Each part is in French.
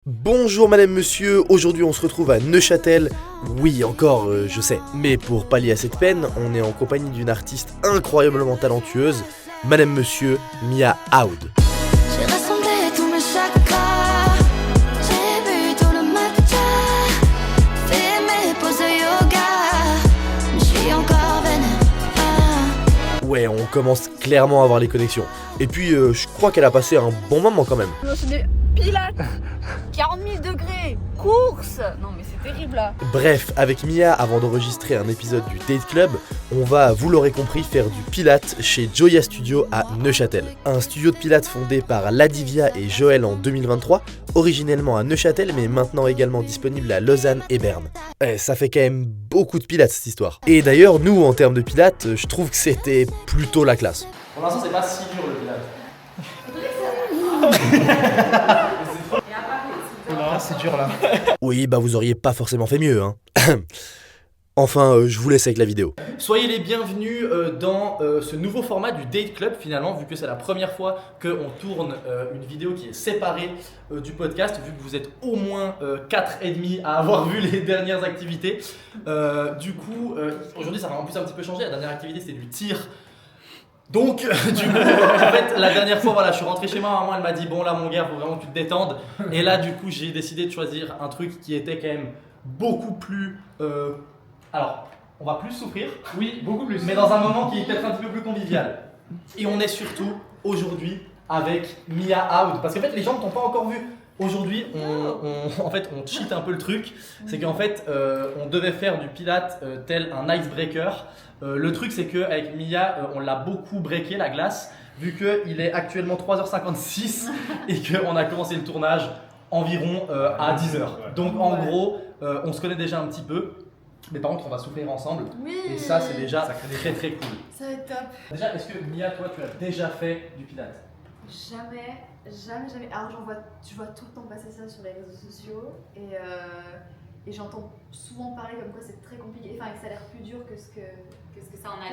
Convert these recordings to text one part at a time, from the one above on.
Bonjour madame, monsieur, aujourd'hui on se retrouve à Neuchâtel. Oui, encore, je sais. Mais pour pallier à cette peine, on est en compagnie d'une artiste incroyablement talentueuse, madame, monsieur, Mia Aoud. J'ai rassemblé tous mes chakras, j'ai bu tout le matcha, fait mes poses de yoga, je suis encore vénère. Ouais, on commence clairement à avoir les connexions. Et puis, je crois qu'elle a passé un bon moment quand même. C'est des pilates 40 000 degrés, course. Non mais c'est terrible là. Bref, avec Mia, avant d'enregistrer un épisode du Date Club, on va, vous l'aurez compris, faire du Pilates chez Joya Studio à Neuchâtel. Un studio de Pilates fondé par Ladivia et Joël en 2023, originellement à Neuchâtel mais maintenant également disponible à Lausanne et Berne. Ça fait quand même beaucoup de Pilates cette histoire. Et d'ailleurs, nous, en termes de Pilates, je trouve que c'était plutôt la classe. Pour l'instant, c'est pas si dur le Pilates. Là, c'est dur là. Oui, bah vous auriez pas forcément fait mieux, hein. Enfin, je vous laisse avec la vidéo. Soyez les bienvenus dans ce nouveau format du Date Club finalement, vu que c'est la première fois qu'on tourne une vidéo qui est séparée du podcast, vu que vous êtes au moins 4 et demi à avoir vu les dernières activités. Du coup, aujourd'hui ça va en plus un petit peu changer, la dernière activité c'était du tir. Donc, du coup, en fait, la dernière fois, voilà, je suis rentré chez ma maman, elle m'a dit bon là mon gars, faut vraiment que tu te détendes. Et là, du coup, j'ai décidé de choisir un truc qui était quand même beaucoup plus. Alors, on va plus souffrir. Oui, beaucoup plus. Mais dans un moment qui est peut-être un petit peu plus convivial. Et on est surtout aujourd'hui avec Mia Aoud. Parce qu'en fait, les gens ne t'ont pas encore vu. Aujourd'hui, on cheat un peu le truc. C'est qu'en fait, on devait faire du Pilates tel un icebreaker. Le truc, c'est qu'avec Mia, on l'a beaucoup breaké la glace, vu qu'il est actuellement 3h56 et qu'on a commencé le tournage environ à 10h. Donc en gros, on se connaît déjà un petit peu. Mais par contre, on va souffrir ensemble. Oui. Et ça, c'est déjà très très cool. Ça va être top. Déjà, est-ce que Mia, toi, tu as déjà fait du Pilates? Jamais. Alors je vois tout le temps passer ça sur les réseaux sociaux et j'entends souvent parler comme quoi c'est très compliqué, enfin que ça a l'air plus dur que ce que ça en a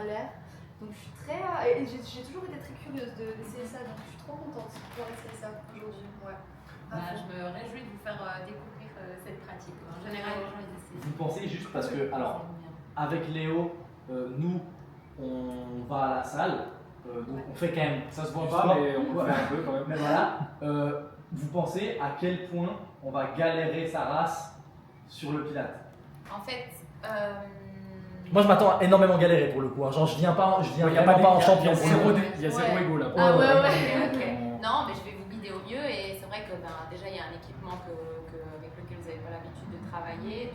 l'air. Donc je suis très, et j'ai toujours été très curieuse d'essayer ça, donc je suis trop contente de pouvoir essayer ça aujourd'hui. Ouais. Je me réjouis de vous faire découvrir cette pratique. En général, les gens ils essaient. Vous pensez juste parce que, alors, avec Léo, nous, on va à la salle. Donc on fait quand même, ça se voit pas, mais on peut faire un peu quand même. Mais voilà, vous pensez à quel point on va galérer sa race sur le Pilates? En fait, Moi je m'attends à énormément galérer pour le coup, hein. Genre je viens pas en champion. Il y a zéro égo là. ah ok. Non, mais je vais vous guider au mieux et c'est vrai que déjà il y a un équipement avec lequel vous n'avez pas l'habitude de travailler,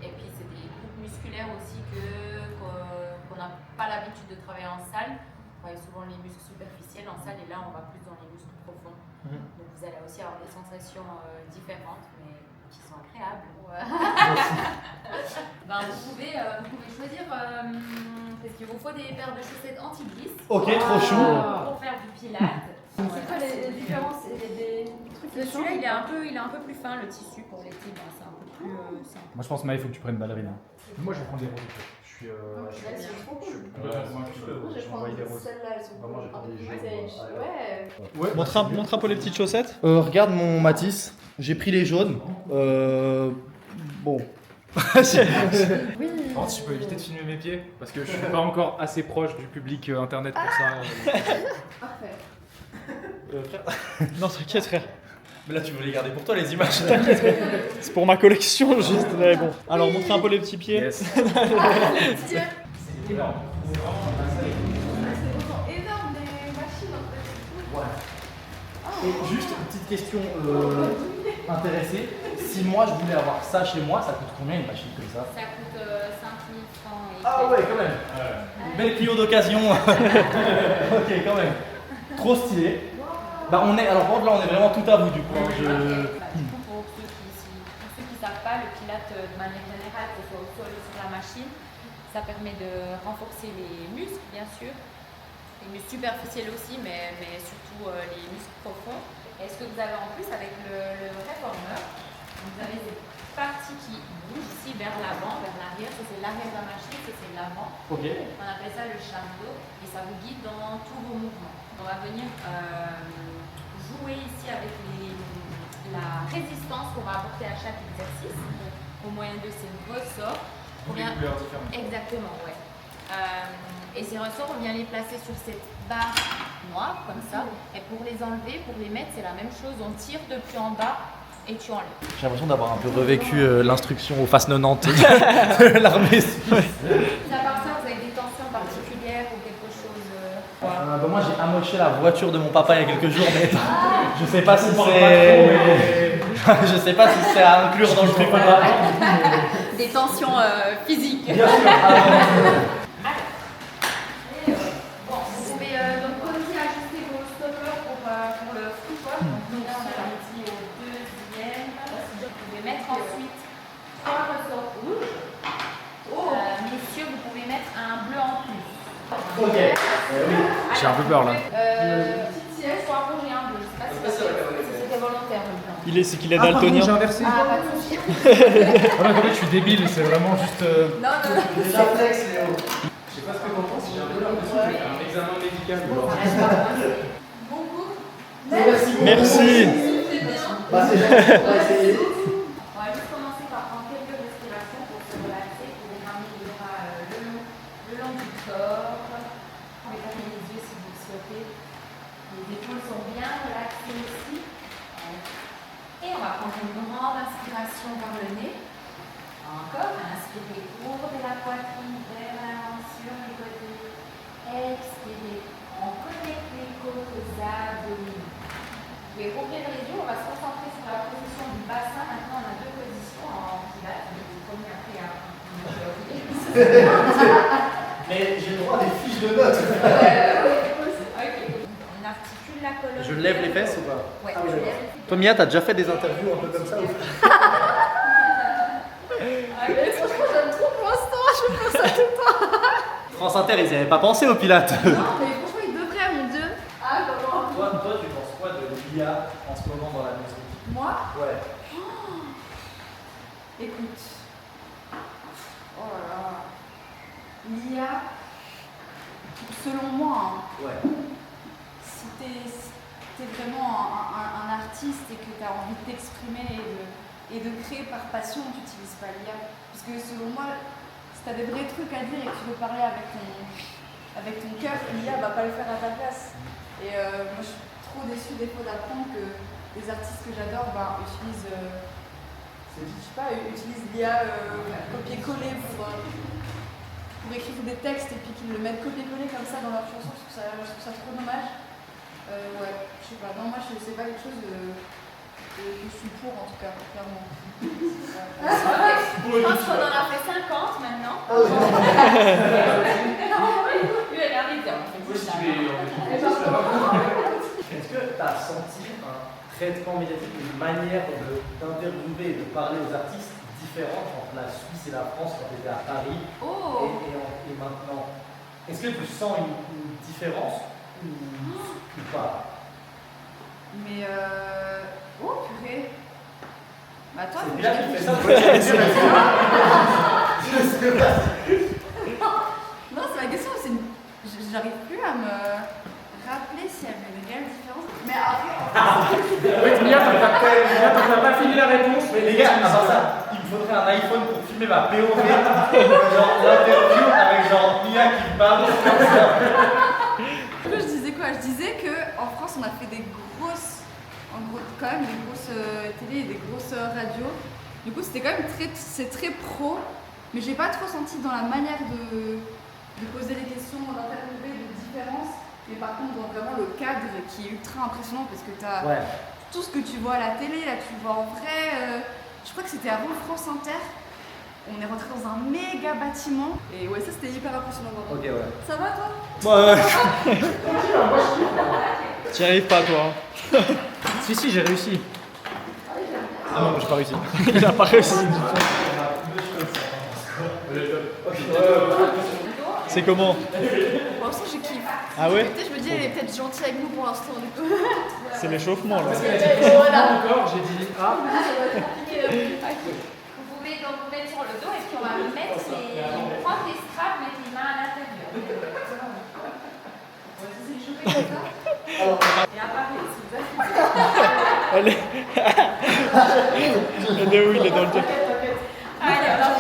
et puis c'est des groupes musculaires aussi qu'on n'a pas l'habitude de travailler en salle. On travaille souvent les muscles superficiels en salle et là on va plus dans les muscles profonds. Donc vous allez aussi avoir des sensations différentes mais qui sont agréables. Vous pouvez choisir parce qu'il vous faut des paires de chaussettes anti-glisse. Ok, trop chou. Pour faire du Pilates. C'est quoi les différences? Il y a des trucs qui Celui-là il est un peu plus fin, le tissu pour les petits, c'est un peu plus simple. Moi je pense Maë, il faut que tu prennes ballerina. Moi je vais prendre des roses. Je suis. Elles sont trop cool. Je vais envoie des prendre roses. celles-là, elles sont Vraiment, cool. j'ai pris des jaunes. Ouais. Montre un peu les petites chaussettes. Regarde mon Matisse, j'ai pris les jaunes. Bon. Par si je peux éviter de filmer mes pieds, parce que je suis pas encore assez proche du public internet pour ça. Parfait. Non, t'inquiète frère. Mais là tu veux les garder pour toi les images. C'est pour ma collection juste. Mais bon. Alors montrez un peu les petits pieds. Yes. C'est énorme. Énorme les machines en fait. Ouais. Et juste une petite question intéressée. Si moi je voulais avoir ça chez moi, ça coûte combien une machine comme ça? Ça coûte 5 000 francs. Ah ouais, quand même. Belle Clio d'occasion. Ok, quand même. Trop stylé. Bah alors par contre là on est vraiment tout à vous du coup. Du coup, pour ceux qui ne savent pas, le Pilates de manière générale, que ce soit au sol ou sur la machine, ça permet de renforcer les muscles bien sûr, les muscles superficiels aussi, mais surtout les muscles profonds. Et ce que vous avez en plus avec le réformeur, vous avez des parties qui bougent ici vers l'avant, vers l'arrière. Ça c'est l'arrière de la machine, ça c'est l'avant. Ok. On appelle ça le chariot et ça vous guide dans tous vos mouvements. On va venir jouer ici avec apporter à chaque exercice. Au moyen de ces ressorts, on Des vient... couleurs différentes. Exactement, ouais. Et ces ressorts, on vient les placer sur cette barre noire, comme ça. Et pour les enlever, pour les mettre, c'est la même chose. On tire depuis en bas et tu enlèves. J'ai l'impression d'avoir un peu revécu l'instruction aux faces 90 de l'armée suisse. À part ça, vous avez des tensions particulières ou quelque chose Moi j'ai amoché la voiture de mon papa il y a quelques jours, mais je sais pas si c'est. Je sais pas si c'est à inclure dans le truc ou pas. Des tensions physiques. Bien sûr. Bon, vous pouvez donc aussi ajuster vos stoppers pour le football. Donc là, on a parti au deuxième. Vous pouvez mettre ensuite 3 ressorts rouges. Messieurs, vous pouvez mettre un bleu en plus. Ok. J'ai un peu peur là. Petite siège, soit rouge et un bleu. Je sais pas si c'était volontaire le blanc. C'est qu'il est daltonien. J'ai inversé. Ah, pas de souci. En fait, je suis débile, c'est vraiment juste. Non. Déjà flex, Léo. Je sais pas ce que t'en penses, j'ai un peu l'impression que je vais faire un examen médical. Bon cours. Merci. Bah, c'est gentil, on va essayer. On va juste commencer par prendre quelques respirations pour se relaxer, pour ramener les bras le long du corps. Vous pouvez fermer les yeux si vous le souhaitez. Les épaules sont bien relaxées aussi. Et on va prendre une grande inspiration par le nez. Encore, inspirez, ouvrez la poitrine vers l'avant sur les côtés. Expirez, on connecte les côtes aux abdominaux. Vous pouvez rouvrir les yeux, on va se concentrer sur la position du bassin. Maintenant, on a 2 positions en pilates. Je vous promets après à Mais j'ai le droit à des fiches de notes. On articule la colonne. Je lève les fesses ou pas? Ouais, Ah oui, je d'accord. lève. Toi, Mia, t'as déjà fait des interviews un peu comme ça ou pas? Franchement, j'aime trop pour l'instant, je peux faire ça tout le temps. France Inter, ils n'y avaient pas pensé au Pilates. Non, mais franchement, il devrait, mon dieu. Ah, comment? Toi, tu penses quoi de l'IA en ce moment dans la musique? Moi? Ouais. Écoute. Oh là là. L'IA, selon moi, Ouais. si t'es vraiment un artiste et que t'as envie de t'exprimer et de créer par passion, tu n'utilises pas l'IA. Parce que selon moi, si t'as des vrais trucs à dire et que tu veux parler avec ton cœur, l'IA va pas le faire à ta place. Et moi, je suis trop déçue des fois d'apprendre que les artistes que j'adore utilisent, je sais pas, utilisent l'IA copier-coller pour écrire des textes et puis qu'ils le mettent copier-coller comme ça dans leurs chansons. Je trouve ça trop dommage. Ouais, je sais pas. Non, moi, c'est pas quelque chose que je suis pour, en tout cas, clairement. Je pense qu'on en a fait 50 maintenant. Lui, elle arrive, on fait plus ça. Est-ce que tu as senti un traitement médiatique, une manière d'interviewer et de parler aux artistes différente entre la Suisse et la France quand tu étais à Paris et maintenant? Est-ce que tu sens une différence ou pas? Mais oh purée. Bah toi, C'est faut bien que qu'il je fait ça. Non, c'est ma question. J'arrive plus à me rappeler s'il y avait une réelle différence. Mais après, Oui, Mia, t'as pas fini la réponse. Mais les gars, à part ça, il me faudrait un iPhone pour filmer ma POV, genre l'interview avec genre Mia qui me parle comme ça. du coup, je disais quoi? Je disais qu'en France, on a fait des grosses, en gros, quand même des grosses télé et des grosses radios. Du coup, c'était quand même c'est très pro, mais j'ai pas trop senti dans la manière de poser les questions, d'interviewer, de différence. Mais par contre, dans vraiment le cadre qui est ultra impressionnant parce que t'as tout ce que tu vois à la télé, là tu le vois en vrai. Je crois que c'était avant France Inter. On est rentré dans un méga bâtiment. Et ouais, ça c'était hyper impressionnant. Ok, ouais. Ça va toi? Ouais. T'y arrives pas, toi. Si, j'ai réussi. Ah non, j'ai pas réussi. Il a pas réussi. C'est comment? Pour l'instant, je kiffe. Ah ouais? Peut-être, je me dis, elle est peut-être gentille avec nous pour l'instant. Du coup. C'est l'échauffement là. Voilà. Encore, j'ai dit ah. Vous pouvez donc vous mettre sur le dos et puis on va mettre prendre les straps, mettre les mains à l'intérieur. Et apparaître, si vous avez Il est où? Il est dans le chat.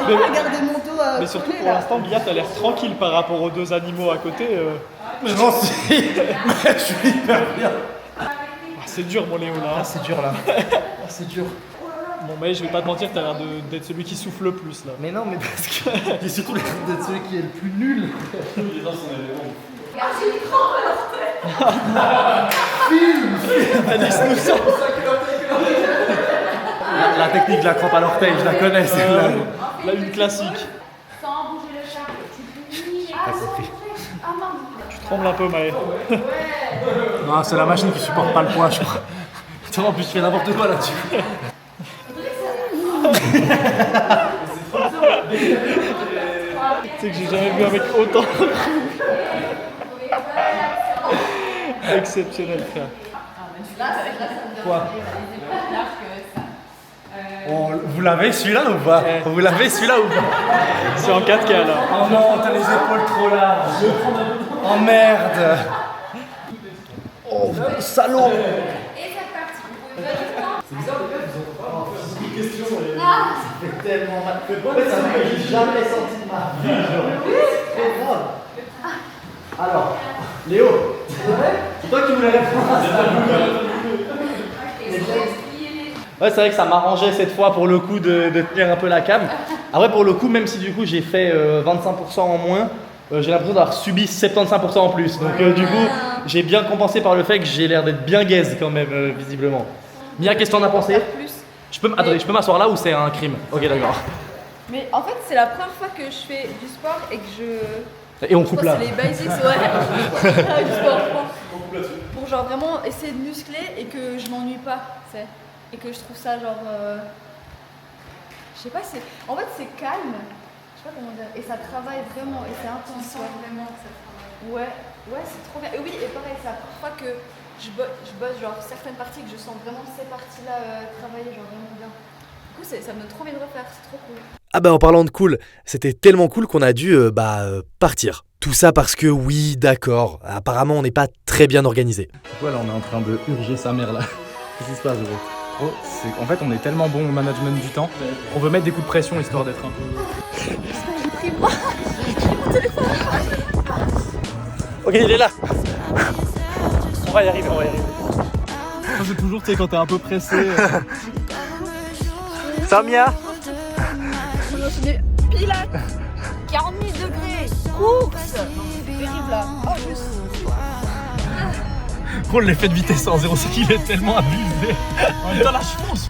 Regardez mon dos. Mais surtout pour l'instant, Bia, t'as l'air tranquille par rapport aux deux animaux à côté. Mais j'en suis. Mais je suis hyper bien. Ah, c'est dur, mon Léo, là. Ah, c'est dur là. Ah, c'est dur. Bon, mais je vais pas te mentir, t'as l'air d'être celui qui souffle le plus, là. Mais non, mais parce que. J'ai surtout l'air d'être celui qui est le plus nul. Les gens sont Alice nous sort. La technique de la crampe à l'orteil, je la connais celle-là. Là, une classique. Sans bouger le chat. Tu plies. Tu trembles un peu, Maë. Non, c'est la machine qui supporte pas le poids, je crois. Tu vois, en plus, je fais n'importe quoi là-dessus. Tu sais que j'ai jamais vu un mec autant. Exceptionnel, frère. Quoi? Oh, vous l'avez celui-là ou pas? Vous l'avez celui-là ou pas? C'est en 4K, là. Oh non, t'as les épaules trop larges. Oh merde. Oh, salaud. Et c'est parti. Vous pouvez Ça fait tellement mal. Ça m'a jamais senti de ma vie. C'est grave. Alors, Léo, c'est toi qui voulais répondre à ça. Ouais, c'est vrai que ça m'arrangeait cette fois pour le coup de tenir un peu la cam. Après, pour le coup, même si du coup j'ai fait 25% en moins, j'ai l'impression d'avoir subi 75% en plus. Donc du coup, j'ai bien compensé par le fait que j'ai l'air d'être bien gaze quand même, visiblement. Mia, qu'est-ce que t'en as pensé? Attendez, je peux m'asseoir là ou c'est un crime? Ok, d'accord. Mais en fait, c'est la première fois que je fais du sport et que Et on je coupe crois là. que c'est les basics, ouais. Du sport, pour genre vraiment essayer de muscler et que je m'ennuie pas, tu sais. Et que je trouve ça genre. Je sais pas, c'est. En fait, c'est calme. Je sais pas comment dire. Et ça travaille vraiment et c'est intense. Vraiment que ça travaille. Ouais, c'est trop bien. Et oui, et pareil, c'est la première fois que je bosse genre certaines parties que je sens vraiment ces parties-là travailler genre vraiment bien. Du coup, ça me donne trop envie de refaire, c'est trop cool. Ah bah en parlant de cool, c'était tellement cool qu'on a dû partir. Tout ça parce que oui, d'accord, apparemment on n'est pas très bien organisé. Voilà, on est en train de hurger sa mère là. Qu'est-ce qui se passe, gros? Oh, en fait, on est tellement bon au management du temps, on veut mettre des coups de pression histoire d'être un peu. Ok, il est là. On va y arriver, Ça, c'est toujours, tu sais, quand t'es un peu pressé. Ça, Mia? Je me suis dit, pilates, 40 000 degrés, course. C'est terrible là. Oh, Gros, l'effet de vitesse en 0,5, il est tellement abusé. En même temps, là, je fonce.